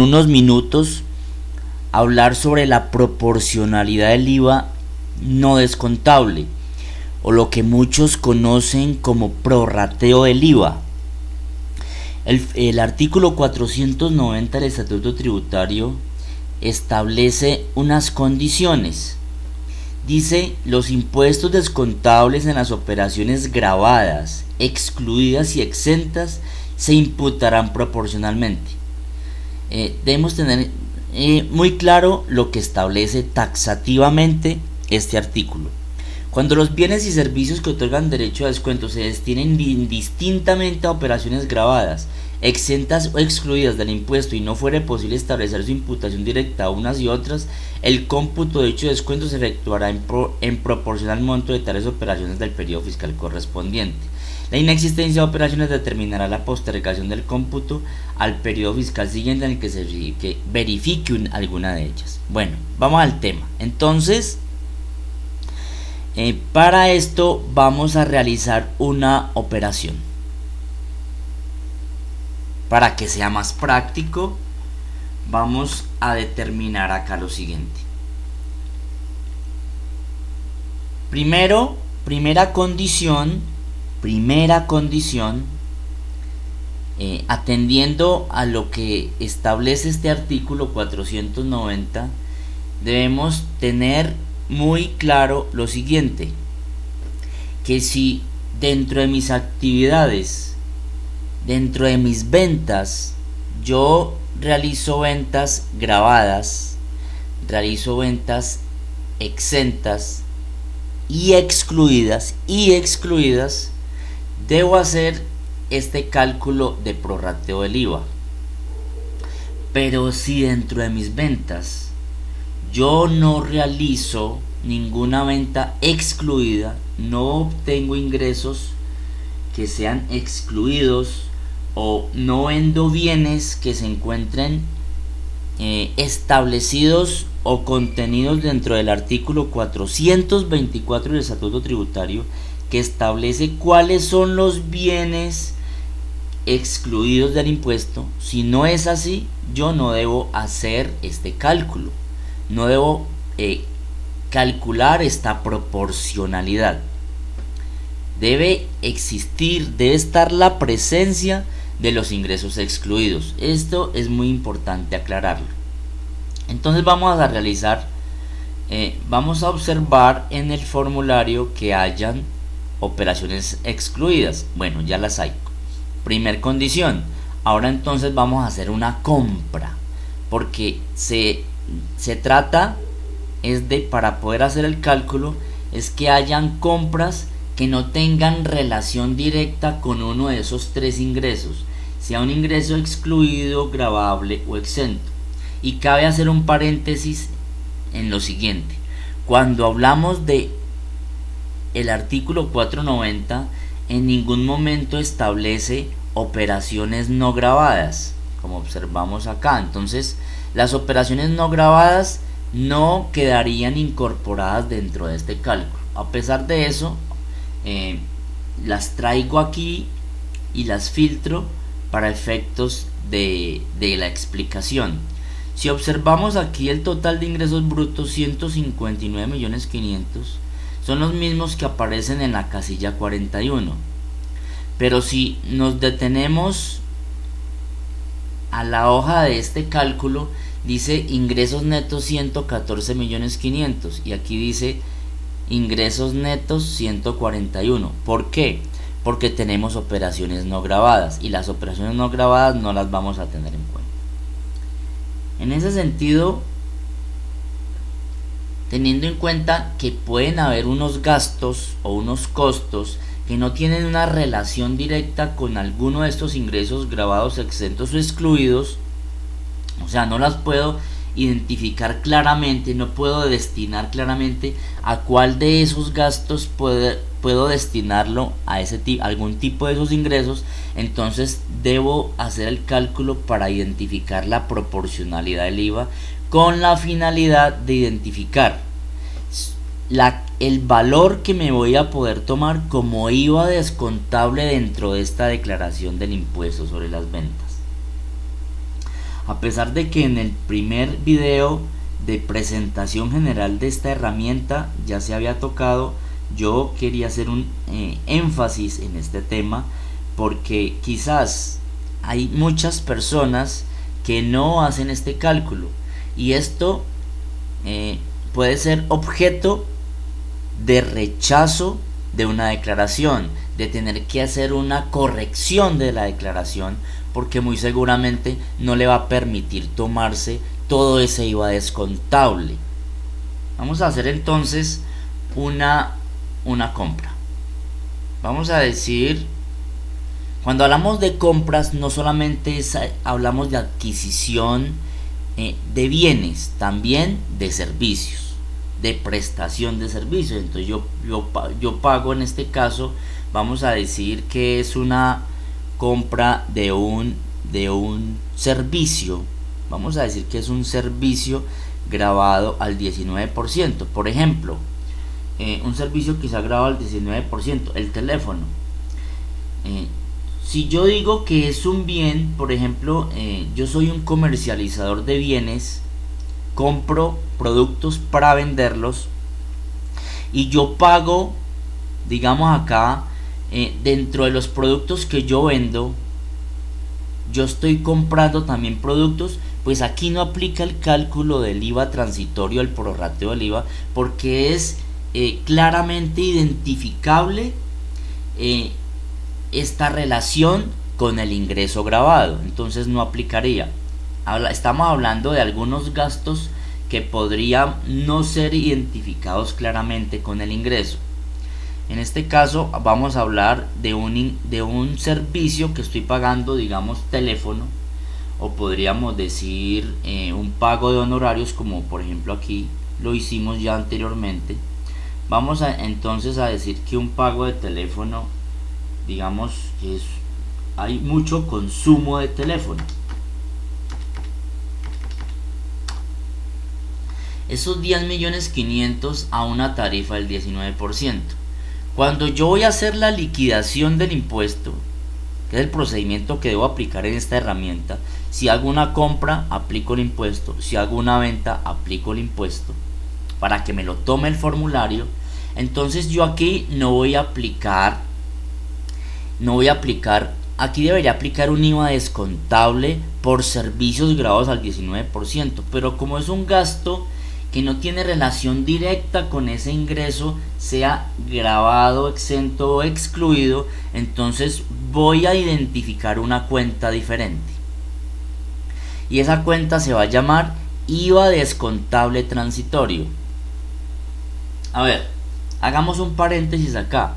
unos minutos hablar sobre la proporcionalidad del IVA no descontable, o lo que muchos conocen como prorrateo del IVA. El artículo 490 del Estatuto Tributario establece unas condiciones. Dice: los impuestos descontables en las operaciones gravadas, excluidas y exentas se imputarán proporcionalmente. Debemos tener muy claro lo que establece taxativamente este artículo. Cuando los bienes y servicios que otorgan derecho a descuento se destinen indistintamente a operaciones gravadas, exentas o excluidas del impuesto y no fuere posible establecer su imputación directa a unas y otras, el cómputo de dicho descuento se efectuará en proporción al monto de tales operaciones del periodo fiscal correspondiente. La inexistencia de operaciones determinará la postergación del cómputo al periodo fiscal siguiente en el que se verifique alguna de ellas. Bueno, vamos al tema. Entonces, para esto vamos a realizar una operación. Para que sea más práctico, vamos a determinar acá lo siguiente. Primera condición, atendiendo a lo que establece este artículo 490, debemos tener muy claro lo siguiente: que si dentro de mis actividades, dentro de mis ventas, yo realizo ventas grabadas, realizo ventas exentas y excluidas, debo hacer este cálculo de prorrateo del IVA. Pero si dentro de mis ventas yo no realizo ninguna venta excluida, no obtengo ingresos que sean excluidos, o no vendo bienes que se encuentren establecidos o contenidos dentro del artículo 424 del Estatuto Tributario, que establece cuáles son los bienes excluidos del impuesto. Si no es así, yo no debo hacer este cálculo, no debo calcular esta proporcionalidad. Debe estar la presencia de los ingresos excluidos. Esto es muy importante aclararlo. Entonces vamos a realizar, vamos a observar en el formulario que hayan operaciones excluidas. Bueno, ya las hay. Primer condición. Ahora entonces vamos a hacer una compra, porque se trata para poder hacer el cálculo, es que hayan compras que no tengan relación directa con uno de esos tres ingresos, sea un ingreso excluido, gravable o exento. Y cabe hacer un paréntesis en lo siguiente: cuando hablamos de el artículo 490, en ningún momento establece operaciones no gravadas, como observamos acá. Entonces, las operaciones no gravadas no quedarían incorporadas dentro de este cálculo. A pesar de eso, las traigo aquí y las filtro para efectos de la explicación. Si observamos aquí, el total de ingresos brutos, 159.500.000, son los mismos que aparecen en la casilla 41. Pero si nos detenemos a la hoja de este cálculo, dice ingresos netos 114.500.000 y aquí dice ingresos netos 141. ¿Por qué? Porque tenemos operaciones no gravadas, y las operaciones no gravadas no las vamos a tener en cuenta. En ese sentido, teniendo en cuenta que pueden haber unos gastos o unos costos que no tienen una relación directa con alguno de estos ingresos gravados, exentos o excluidos, o sea, no las puedo identificar claramente, no puedo destinar claramente a cuál de esos gastos puedo destinarlo a algún tipo de esos ingresos. Entonces debo hacer el cálculo para identificar la proporcionalidad del IVA, con la finalidad de identificar el valor que me voy a poder tomar como IVA descontable dentro de esta declaración del impuesto sobre las ventas. A pesar de que en el primer video de presentación general de esta herramienta ya se había tocado, yo quería hacer un énfasis en este tema porque quizás hay muchas personas que no hacen este cálculo y esto puede ser objeto de rechazo de una declaración, de tener que hacer una corrección de la declaración, porque muy seguramente no le va a permitir tomarse todo ese IVA descontable. Vamos a hacer entonces una compra. Vamos a decir, cuando hablamos de compras no solamente hablamos de adquisición de bienes, también de servicios, de prestación de servicios. Entonces yo pago, en este caso vamos a decir que es una compra de un servicio. Vamos a decir que es un servicio grabado al 19%. Por ejemplo, un servicio que se ha grabado al 19%, el teléfono. Si yo digo que es un bien, por ejemplo, yo soy un comercializador de bienes, compro productos para venderlos y yo pago, digamos acá, dentro de los productos que yo vendo, yo estoy comprando también productos, pues aquí no aplica el cálculo del IVA transitorio, el prorrateo del IVA, porque es claramente identificable esta relación con el ingreso grabado, entonces no aplicaría. Estamos hablando de algunos gastos que podrían no ser identificados claramente con el ingreso. En este caso vamos a hablar de un servicio que estoy pagando, digamos teléfono, o podríamos decir un pago de honorarios, como por ejemplo aquí lo hicimos ya anteriormente. Vamos entonces a decir que un pago de teléfono, digamos que hay mucho consumo de teléfono. Esos 10.500.000 a una tarifa del 19%. Cuando yo voy a hacer la liquidación del impuesto, que es el procedimiento que debo aplicar en esta herramienta, si hago una compra, aplico el impuesto, si hago una venta, aplico el impuesto, para que me lo tome el formulario. Entonces yo aquí no voy a aplicar, aquí debería aplicar un IVA descontable por servicios grabados al 19%, pero como es un gasto que no tiene relación directa con ese ingreso, sea grabado, exento o excluido, entonces voy a identificar una cuenta diferente. Y esa cuenta se va a llamar IVA descontable transitorio. A ver, hagamos un paréntesis acá.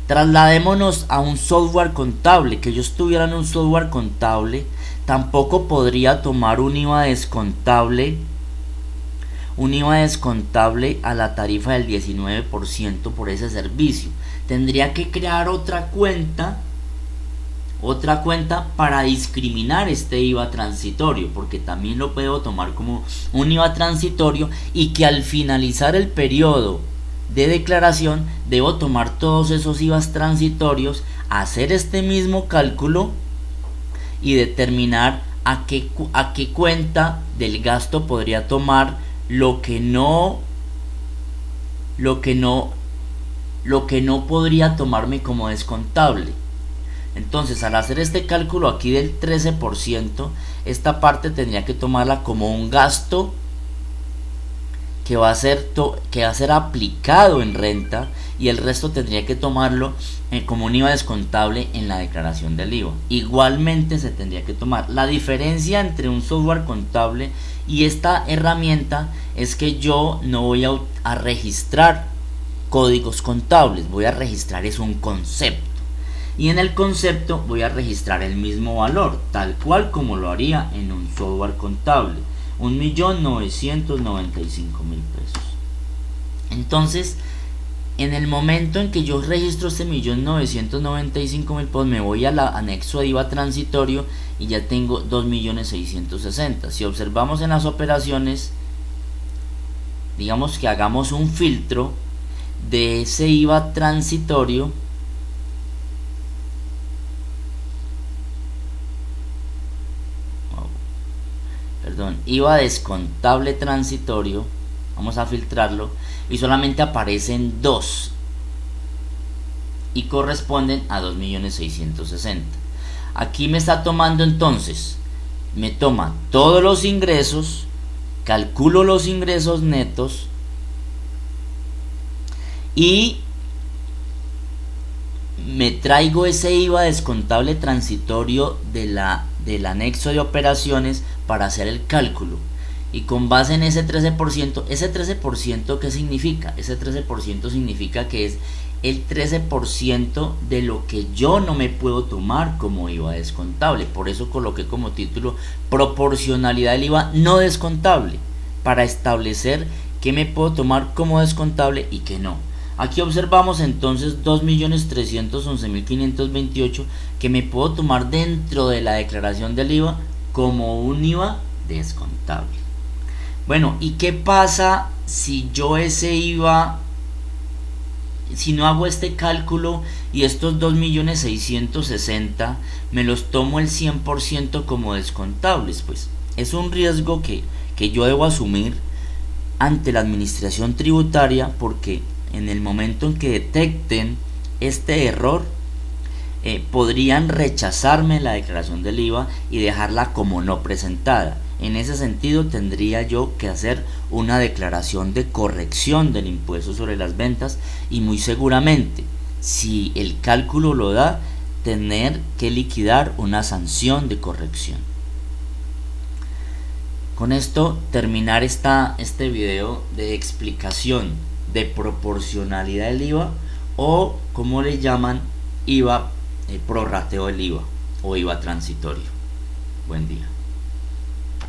Trasladémonos a un software contable. Que yo estuviera en un software contable, tampoco podría tomar un IVA descontable a la tarifa del 19% por ese servicio. Tendría que crear otra cuenta para discriminar este IVA transitorio, porque también lo puedo tomar como un IVA transitorio, y que al finalizar el periodo de declaración debo tomar todos esos IVAs transitorios, hacer este mismo cálculo y determinar a qué cuenta del gasto podría tomar lo que no podría tomarme como descontable. Entonces, al hacer este cálculo aquí del 13%, esta parte tendría que tomarla como un gasto que va a ser aplicado en renta, y el resto tendría que tomarlo como un IVA descontable en la declaración del IVA. Igualmente se tendría que tomar. La diferencia entre un software contable y esta herramienta es que yo no voy a registrar códigos contables, voy a registrar un concepto, y en el concepto voy a registrar el mismo valor, tal cual como lo haría en un software contable, 1.995.000 pesos. Entonces, en el momento en que yo registro este 1.995.000, pues me voy al anexo de IVA transitorio y ya tengo 2.660.000. Si observamos en las operaciones, digamos que hagamos un filtro de ese IVA transitorio, IVA descontable transitorio, vamos a filtrarlo, y solamente aparecen 2 y corresponden a 2.660.000. Aquí me está tomando entonces, me toma todos los ingresos, calculo los ingresos netos y me traigo ese IVA descontable transitorio del anexo de operaciones para hacer el cálculo. Y con base en ese 13%, ¿ese 13% qué significa? Ese 13% significa que es el 13% de lo que yo no me puedo tomar como IVA descontable. Por eso coloqué como título proporcionalidad del IVA no descontable, para establecer qué me puedo tomar como descontable y qué no. Aquí observamos entonces 2.311.528 que me puedo tomar dentro de la declaración del IVA como un IVA descontable. Bueno, ¿y qué pasa si yo ese IVA, si no hago este cálculo y estos 2.660.000 me los tomo el 100% como descontables? Pues es un riesgo que yo debo asumir ante la administración tributaria, porque en el momento en que detecten este error, podrían rechazarme la declaración del IVA y dejarla como no presentada. En ese sentido tendría yo que hacer una declaración de corrección del impuesto sobre las ventas y muy seguramente, si el cálculo lo da, tener que liquidar una sanción de corrección. Con esto terminar este video de explicación de proporcionalidad del IVA, o como le llaman, IVA prorrateo del IVA o IVA transitorio. Buen día.